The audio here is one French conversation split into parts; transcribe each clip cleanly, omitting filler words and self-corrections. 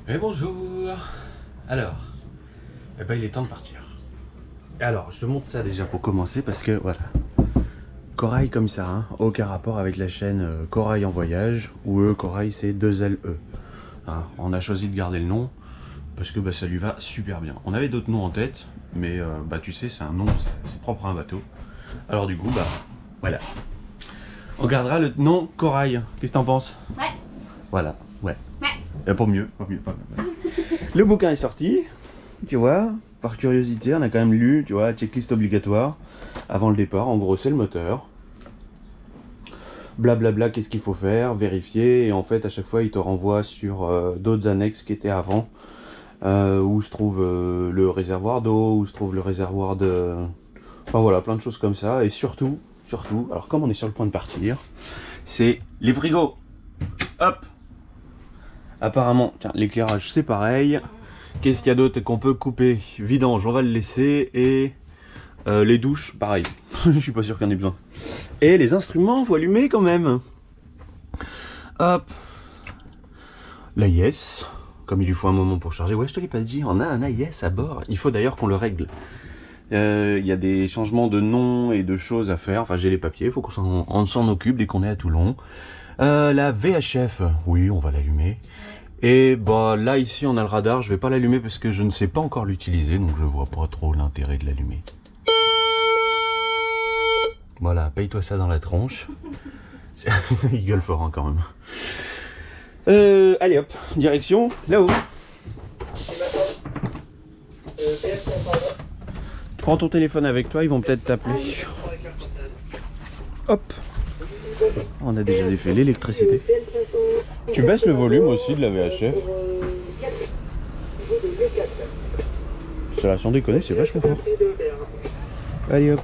Et bonjour. Alors, eh ben, il est temps de partir. Alors, je te montre ça déjà pour commencer parce que voilà. Corail comme ça, hein, aucun rapport avec la chaîne Corail en voyage, où Corail c'est 2LE. Hein, on a choisi de garder le nom parce que bah, ça lui va super bien. On avait d'autres noms en tête, mais bah, tu sais, c'est un nom, c'est propre à un bateau. Alors du coup, bah voilà. On gardera le nom Corail. Qu'est-ce que t'en penses? Ouais. Voilà, ouais. Ouais. Pour mieux, pas mieux, pas mieux. Le bouquin est sorti, tu vois, par curiosité, on a quand même lu, tu vois, checklist obligatoire avant le départ. En gros, c'est le moteur. Blablabla, qu'est-ce qu'il faut faire, vérifier, et en fait, à chaque fois, il te renvoie sur d'autres annexes qui étaient avant, où se trouve le réservoir d'eau, où se trouve le réservoir de. Enfin voilà, plein de choses comme ça, et surtout, alors comme on est sur le point de partir, c'est les frigos. Hop! Apparemment, tiens, l'éclairage c'est pareil. Qu'est-ce qu'il y a d'autre qu'on peut couper? Vidange, on va le laisser. Et les douches, pareil. Je suis pas sûr qu'il y en ait besoin. Et les instruments, faut allumer quand même. Hop. L'AIS, comme il lui faut un moment pour charger. Ouais, je te l'ai pas dit, on a un AIS à bord. Il faut d'ailleurs qu'on le règle. Il y a des changements de nom et de choses à faire. Enfin, j'ai les papiers, il faut qu'on s'en occupe dès qu'on est à Toulon. La VHF, oui, on va l'allumer. Et bah là, ici, on a le radar. Je vais pas l'allumer parce que je ne sais pas encore l'utiliser, donc je vois pas trop l'intérêt de l'allumer. Voilà, paye-toi ça dans la tronche. Il gueule fort hein, quand même. Allez hop, direction là-haut. Prends ton téléphone avec toi, ils vont peut-être t'appeler. Hop. On a déjà défait l'électricité. Tu baisses le volume aussi de la VHF. Ça, sans déconner, c'est vachement fort. Allez hop,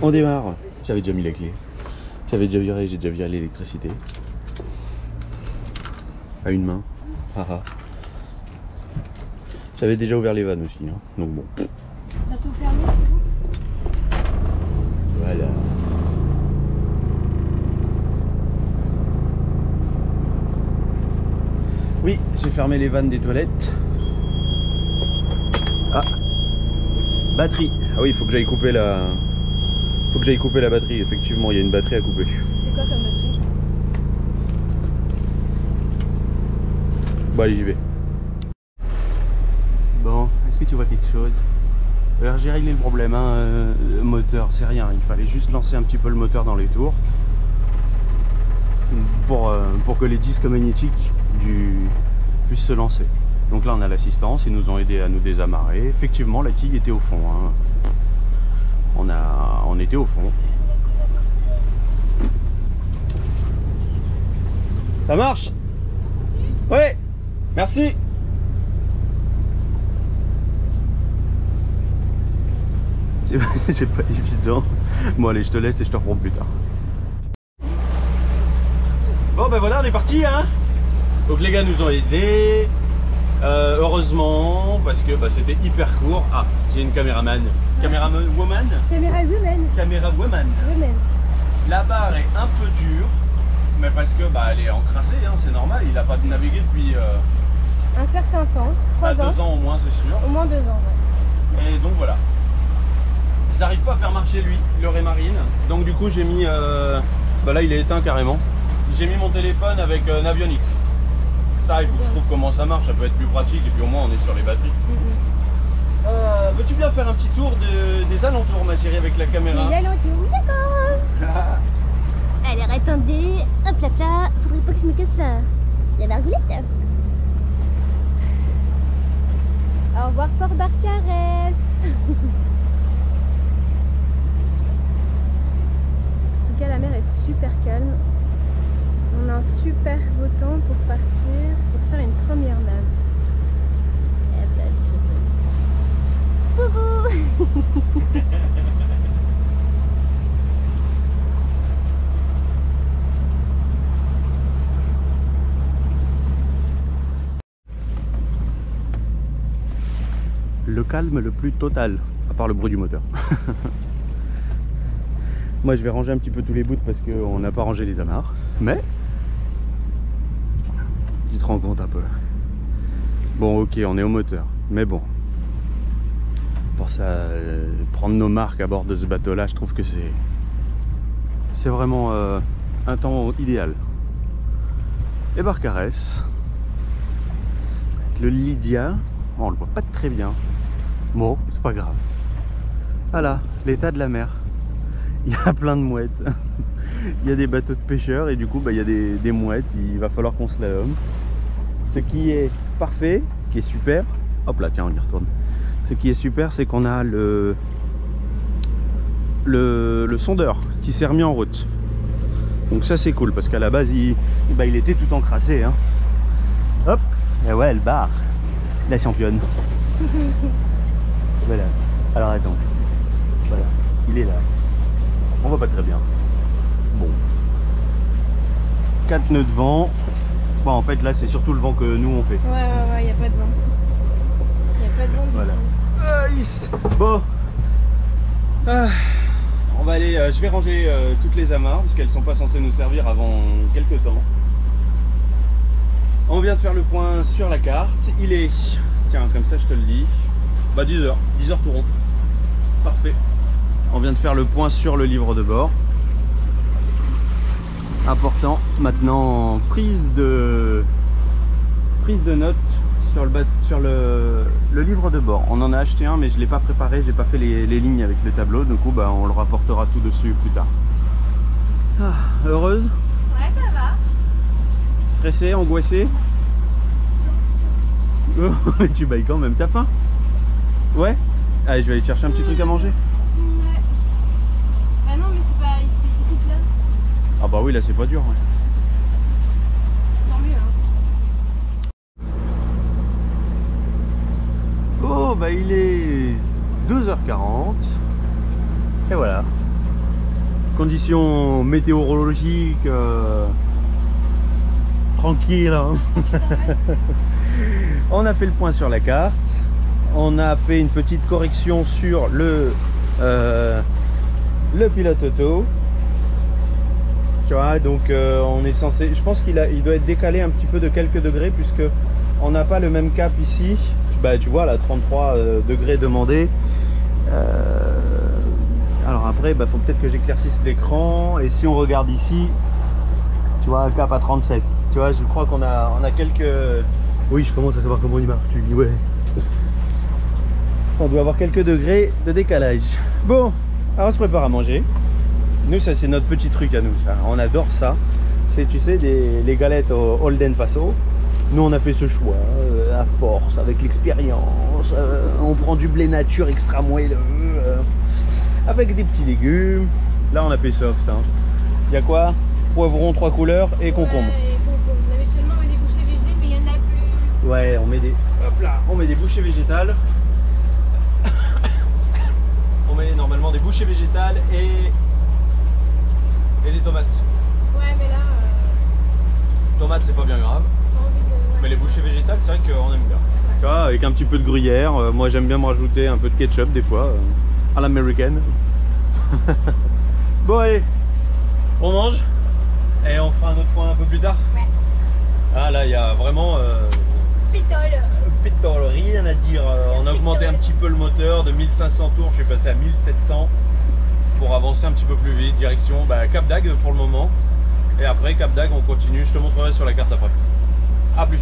on démarre. J'avais déjà mis la clé. J'ai déjà viré l'électricité. À une main. Haha. J'avais déjà ouvert les vannes aussi, hein. Donc bon. T'as tout fermé, c'est bon? Voilà. Oui, j'ai fermé les vannes des toilettes. Ah, batterie. Ah oui, il faut que j'aille couper la. Faut que j'aille couper la batterie. Effectivement, il y a une batterie à couper. C'est quoi comme batterie? Bon, allez, j'y vais. Bon, est-ce que tu vois quelque chose? Alors, j'ai réglé le problème, hein. Le moteur, c'est rien. Il fallait juste lancer un petit peu le moteur dans les tours pour que les disques magnétiques puissent se lancer. Donc là, on a l'assistance. Ils nous ont aidé à nous désamarrer. Effectivement, la quille était au fond, hein. On était au fond. Ça marche? Ouais, merci. C'est pas évident. Bon allez, je te laisse et je te reprends plus tard. Bon ben voilà, on est parti hein. Donc les gars nous ont aidés. Heureusement, parce que bah, c'était hyper court. Ah, j'ai une caméraman. Caméraman woman. Caméra woman. Caméra woman. Woman. La barre est un peu dure, mais parce que bah, elle est encrassée, hein, c'est normal. Il n'a pas navigué depuis Un certain temps, 3 ans. 2 ans au moins, c'est sûr. Au moins 2 ans, ouais. Et donc voilà. J'arrive pas à faire marcher lui, le Raymarine. Donc du coup j'ai mis... bah là il est éteint carrément. J'ai mis mon téléphone avec Navionics. Ça il faut que je trouve comment ça marche, ça peut être plus pratique et puis au moins on est sur les batteries. Veux-tu bien faire un petit tour des alentours ma chérie avec la caméra? Il est alentour, d'accord. Alors attendez, hop là là, faudrait pas que je me casse la margoulette. Au revoir Port Barcarès. En tout cas la mer est super calme. On a un super beau temps pour partir, pour faire une première nave. Coucou. Le calme le plus total, à part le bruit du moteur. Moi je vais ranger un petit peu tous les bouts parce qu'on n'a pas rangé les amarres. Mais tu te rends compte un peu. Bon, ok, on est au moteur, mais bon. Pour ça, prendre nos marques à bord de ce bateau-là, je trouve que c'est vraiment un temps idéal. Et Barcarès, le Lydia, on le voit pas très bien. Bon, c'est pas grave. Voilà, l'état de la mer. Il y a plein de mouettes. Il y a des bateaux de pêcheurs et du coup, bah, il y a des mouettes. Il va falloir qu'on slalom. Ce qui est parfait, qui est super. Hop là, tiens, on y retourne. Ce qui est super, c'est qu'on a le sondeur qui s'est remis en route. Donc ça c'est cool parce qu'à la base il était tout encrassé. Hein. Hop, et ouais, elle barre. La championne. Voilà. Alors attends. Voilà, il est là. On voit pas très bien. Bon. 4 nœuds de vent. Bon, en fait là c'est surtout le vent que nous on fait. Ouais, y a pas de vent. Y a pas de vent du voilà. tout. Bon. On va aller, je vais ranger toutes les amarres parce qu'elles sont pas censées nous servir avant quelques temps. On vient de faire le point sur la carte. Il est, tiens, comme ça je te le dis, bah 10h tout rond. Parfait. On vient de faire le point sur le livre de bord. Important. Maintenant, prise de notes sur le livre de bord. On en a acheté un mais je l'ai pas préparé, j'ai pas fait les lignes avec le tableau, du coup bah, on le rapportera tout dessus plus tard. Ah, heureuse? Ouais, ça va. Stressée, angoissée? Oh, mais tu bailles quand même, t'as faim? Ouais? Allez, je vais aller te chercher un petit truc à manger. Ouais. Bah non mais c'est pas ici, c'est tout là. Ah bah oui, là c'est pas dur. Ouais. Tant mieux hein. Oh bah il est 2h40 et voilà, conditions météorologiques tranquille hein. On a fait le point sur la carte, on a fait une petite correction sur le pilote auto, tu vois, donc on est censé, je pense qu'il doit être décalé un petit peu de quelques degrés puisque on n'a pas le même cap ici. Bah, tu vois là 33 degrés demandés. Alors après bah, faut peut-être que j'éclaircisse l'écran et si on regarde ici tu vois un cap à 37, tu vois, je crois qu'on a quelques, oui je commence à savoir comment il marche, tu dis ouais, on doit avoir quelques degrés de décalage. Bon, alors on se prépare à manger. Nous ça c'est notre petit truc à nous, ça. On adore ça, c'est tu sais les galettes au Holden Paso. Nous on a fait ce choix à force, avec l'expérience, on prend du blé nature extra moelleux, avec des petits légumes. Là on a fait soft, hein. Il y a quoi? Poivron 3 couleurs et concombre. Ouais, et concombre. Habituellement on met des bouchées végé mais il y en a plus. Ouais, on met des, hop là, on met des bouchées végétales. On met normalement des bouchées végétales et des tomates. Ouais mais là Tomates c'est pas bien grave. Mais les bouchées végétales, c'est vrai qu'on aime bien. Tu vois, avec un petit peu de gruyère. Moi, j'aime bien me rajouter un peu de ketchup des fois, à l'américaine. Bon, allez, on mange et on fera un autre point un peu plus tard. Ouais. Ah, là, il y a vraiment pétole, rien à dire. On a augmenté un petit peu le moteur de 1500 tours. Je suis passé à 1700 pour avancer un petit peu plus vite. Direction Cap d'Agde pour le moment. Et après, Cap d'Agde, on continue. Je te montrerai sur la carte après. A plus.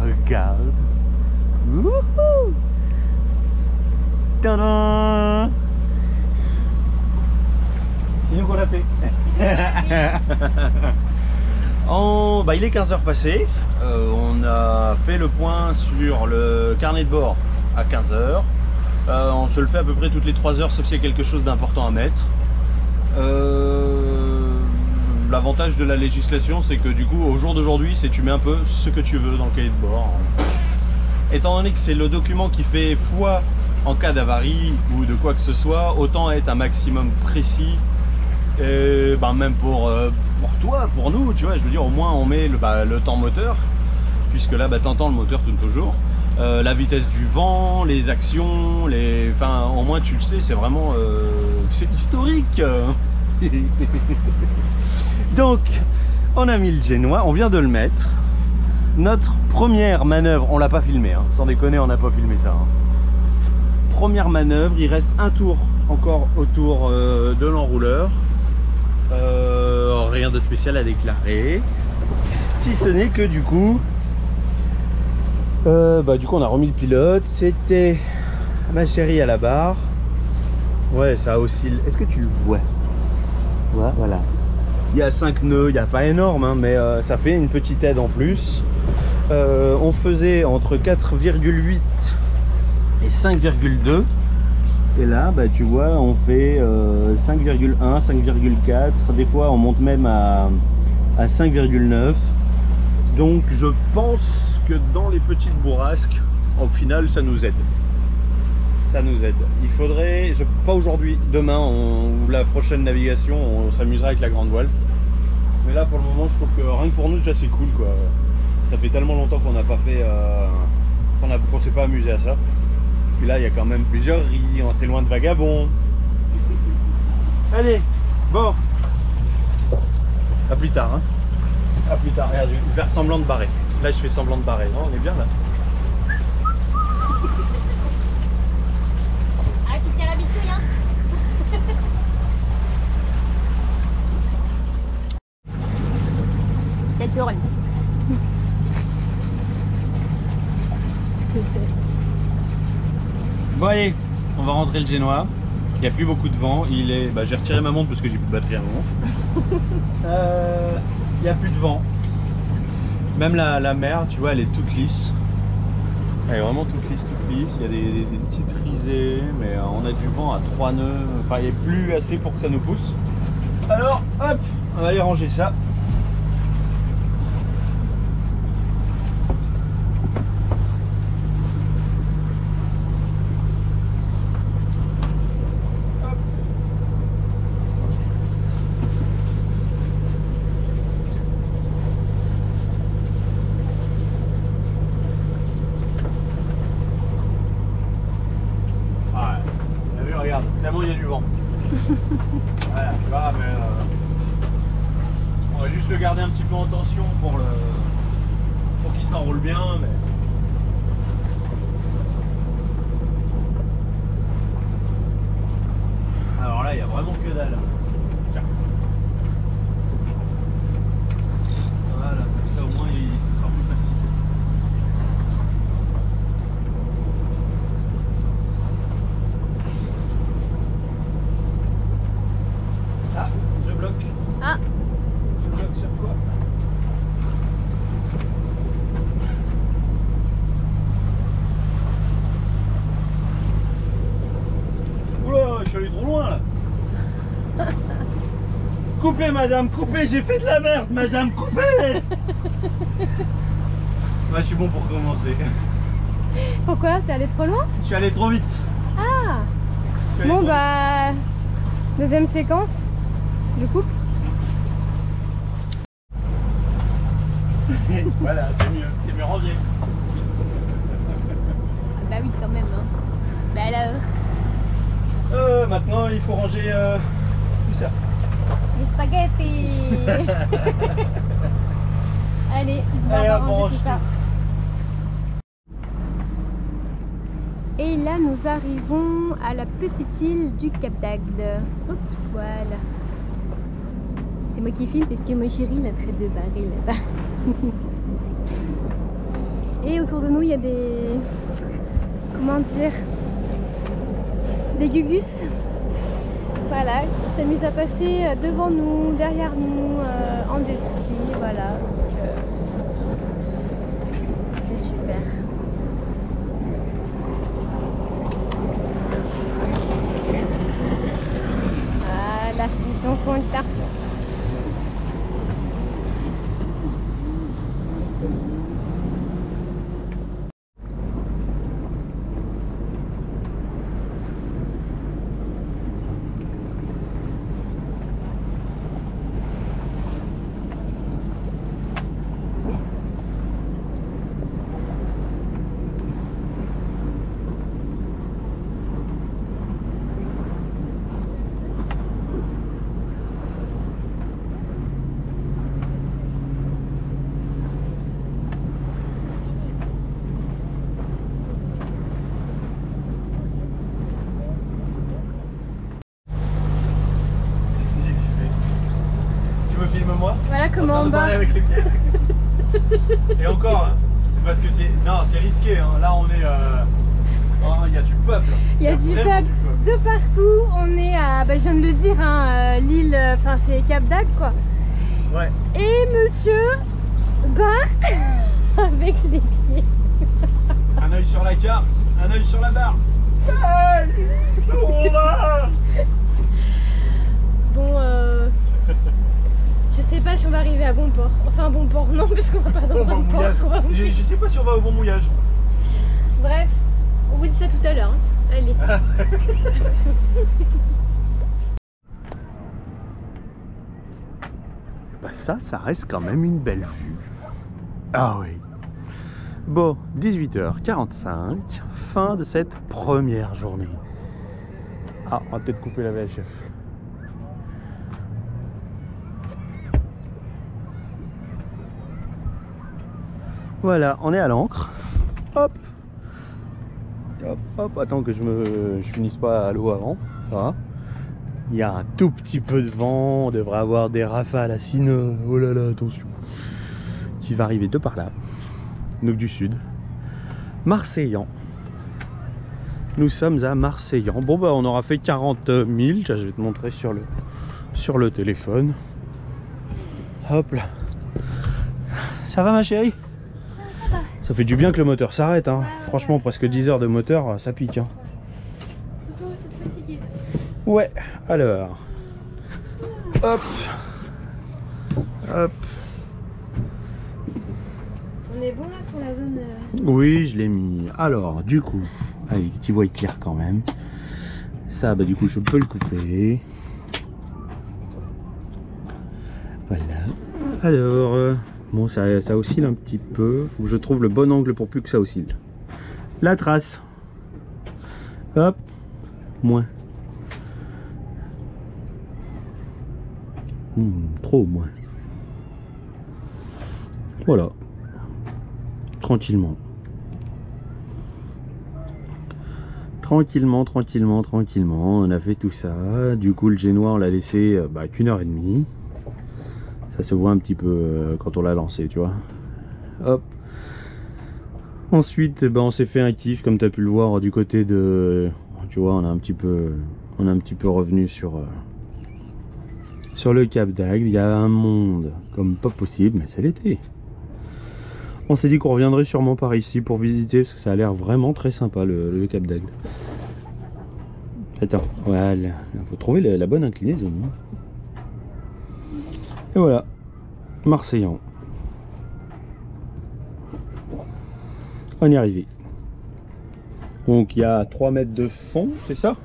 Regarde. Wouhou. Tadam. C'est nous qu'on l'a fait. Il est 15h passé. On a fait le point sur le carnet de bord à 15h. On se le fait à peu près toutes les 3 heures sauf s'il y a quelque chose d'important à mettre. L'avantage de la législation c'est que du coup au jour d'aujourd'hui c'est tu mets un peu ce que tu veux dans le cahier de bord. Étant donné que c'est le document qui fait foi en cas d'avarie ou de quoi que ce soit, autant être un maximum précis. Et même pour toi, pour nous, tu vois, je veux dire au moins on met le temps moteur, puisque là t'entends le moteur tourne toujours, la vitesse du vent, les actions, au moins tu le sais, c'est vraiment c'est historique. Donc On a mis le génois, on vient de le mettre. Notre première manœuvre, on l'a pas filmé, hein, sans déconner, on n'a pas filmé ça. Hein. Première manœuvre, il reste un tour encore autour de l'enrouleur. Rien de spécial à déclarer. Si ce n'est que du coup, on a remis le pilote. C'était ma chérie à la barre. Ouais, ça oscille. Est-ce que tu le vois? Ouais, voilà. Il y a 5 nœuds, il n'y a pas énorme, hein, mais ça fait une petite aide en plus. On faisait entre 4,8 et 5,2. Et là, bah, tu vois, on fait 5,1, 5,4. Des fois, on monte même à 5,9. Donc, je pense que dans les petites bourrasques, au final, ça nous aide. Ça nous aide. Il faudrait, pas aujourd'hui, demain ou la prochaine navigation, on s'amusera avec la grande voile. Mais là, pour le moment, je trouve que rien que pour nous, déjà, c'est cool, quoi. Ça fait tellement longtemps qu'on n'a pas fait, qu'on s'est pas amusé à ça. Puis là, il y a quand même plusieurs riz, c'est loin de Vagabond. Allez, bon. À plus tard, hein. À plus tard. Regarde, je vais faire semblant de barrer. Là, je fais semblant de barrer. Non, on est bien là. Ah, tu tiens la bistouille, hein. Ça tourne. C'était bête. Bon allez, on va rentrer le génois. Il n'y a plus beaucoup de vent. Il est, j'ai retiré ma montre parce que j'ai plus de batterie à un moment. Il n'y a plus de vent. Même la mer, tu vois, elle est toute lisse. Elle est vraiment toute lisse, toute lisse. Il y a des petites risées, mais on a du vent à 3 nœuds. Enfin, il n'y a plus assez pour que ça nous pousse. Alors, hop, on va aller ranger ça. Regarde, finalement il y a du vent. Voilà, tu vois, mais on va juste le garder un petit peu en tension pour qu'il s'enroule bien. Mais... alors là, il n'y a vraiment que dalle. Tiens. Voilà, comme ça au moins ce sera plus facile. Ah, je bloque. Ah. Je bloque sur quoi? Oula, je suis allé trop loin là. Coupez madame, coupez, j'ai fait de la merde madame, coupez. Ouais, je suis bon pour commencer. Pourquoi? T'es allé trop loin? Je suis allé trop vite. Ah. Bon bah... deuxième séquence. Je coupe. Voilà, c'est mieux rangé. Bah oui, quand même. Hein. Bah alors. Maintenant, il faut ranger tout ça. Les spaghettis. Allez, on va ranger tout ça. Et là, nous arrivons à la petite île du Cap d'Agde. Oups, voilà. C'est moi qui filme parce que mon chéri il a très de baril là-bas. Et autour de nous, il y a des... comment dire? Des gugus. Voilà, qui s'amusent à passer devant nous, derrière nous, en jet ski. Voilà, donc c'est super. Voilà, ils sont contents. comme en bas. Avec les pieds. Et encore, hein, c'est parce que c'est... Non, c'est risqué. Hein. Là, on est... il y a du peuple. Il y a du peuple de partout. On est à... Bah, je viens de le dire, hein, l'île... Enfin, c'est Cap d'Agde, quoi. Ouais. Et monsieur Bart avec les pieds. Un œil sur la carte, un œil sur la barre. Hey, on va. Bon, je sais pas si on va arriver à bon port. Enfin, bon port, non, puisqu'on va pas dans un port. Je sais pas si on va au bon mouillage. Bref, on vous dit ça tout à l'heure. Hein. Allez. Bah ça reste quand même une belle vue. Ah oui. Bon, 18h45, fin de cette première journée. Ah, on va peut-être couper la VHF. Voilà, on est à l'ancre. Hop. Hop, hop, attends que je finisse pas à l'eau avant. Voilà. Il y a un tout petit peu de vent, on devrait avoir des rafales à 6 nœuds. Oh là là, attention. Qui va arriver de par là. Donc du sud. Marseillan. Nous sommes à Marseillan. Bon bah on aura fait 40 000. Je vais te montrer sur le téléphone. Hop là. Ça va ma chérie? Ça va. Ça fait du bien que le moteur s'arrête. Hein. Ouais, franchement, ouais. presque 10 heures de moteur, ça pique. Hein. Ouais. C'est fatigué. Ouais, alors. Hop. Hop. On est bon là pour la zone. Oui, je l'ai mis. Alors, du coup, allez, tu vois clair quand même. Ça, bah du coup, je peux le couper. Voilà. Alors, bon, ça oscille un petit peu. Faut que je trouve le bon angle pour plus que ça oscille. La trace. Hop. Moins. Trop moins. Voilà. Tranquillement. Tranquillement. On a fait tout ça. Du coup, le génois, on l'a laissé qu'1 heure et demie. Ça se voit un petit peu quand on l'a lancé, tu vois. Hop. Ensuite, on s'est fait un kiff, comme tu as pu le voir du côté de... Tu vois, on a un petit peu revenu sur le Cap d'Agde. Il y a un monde comme pas possible, mais c'est l'été. On s'est dit qu'on reviendrait sûrement par ici pour visiter, parce que ça a l'air vraiment très sympa le Cap d'Agde. Attends, voilà, il faut trouver la bonne inclinaison. Et voilà, Marseillan. On y est arrivé. Donc il y a 3 mètres de fond, c'est ça?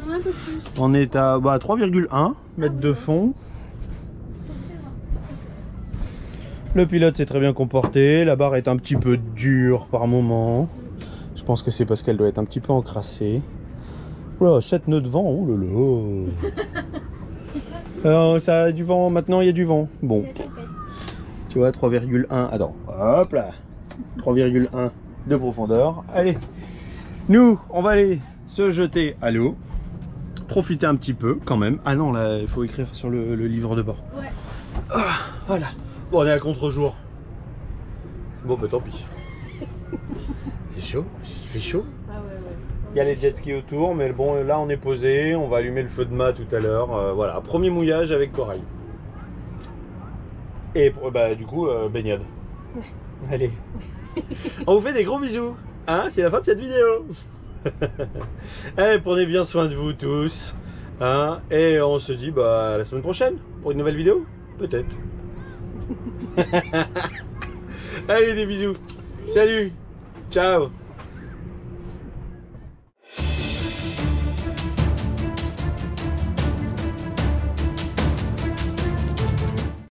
Un peu plus. On est à 3,1 mètres de fond. Le pilote s'est très bien comporté. La barre est un petit peu dure par moment. Je pense que c'est parce qu'elle doit être un petit peu encrassée. Oula, 7 nœuds de vent, oh là là. Alors ça a du vent, maintenant il y a du vent. Bon. Tu vois, 3,1. Attends, hop là. 3,1 de profondeur. Allez, nous, on va aller se jeter à l'eau. Profiter un petit peu quand même. Ah non, là, il faut écrire sur le livre de bord. Ouais. Ah, voilà. Bon, on est à contre-jour. Bon, bah tant pis. C'est chaud, il fait chaud. Ah ouais. Il y a les jet skis autour, mais bon, là on est posé. On va allumer le feu de mât tout à l'heure. Voilà, premier mouillage avec corail. Et du coup, baignade. Ouais. Allez. On vous fait des gros bisous. Hein, c'est la fin de cette vidéo. Allez, prenez bien soin de vous tous. Hein, et on se dit à la semaine prochaine pour une nouvelle vidéo. Peut-être. Allez, des bisous. Salut. Ciao.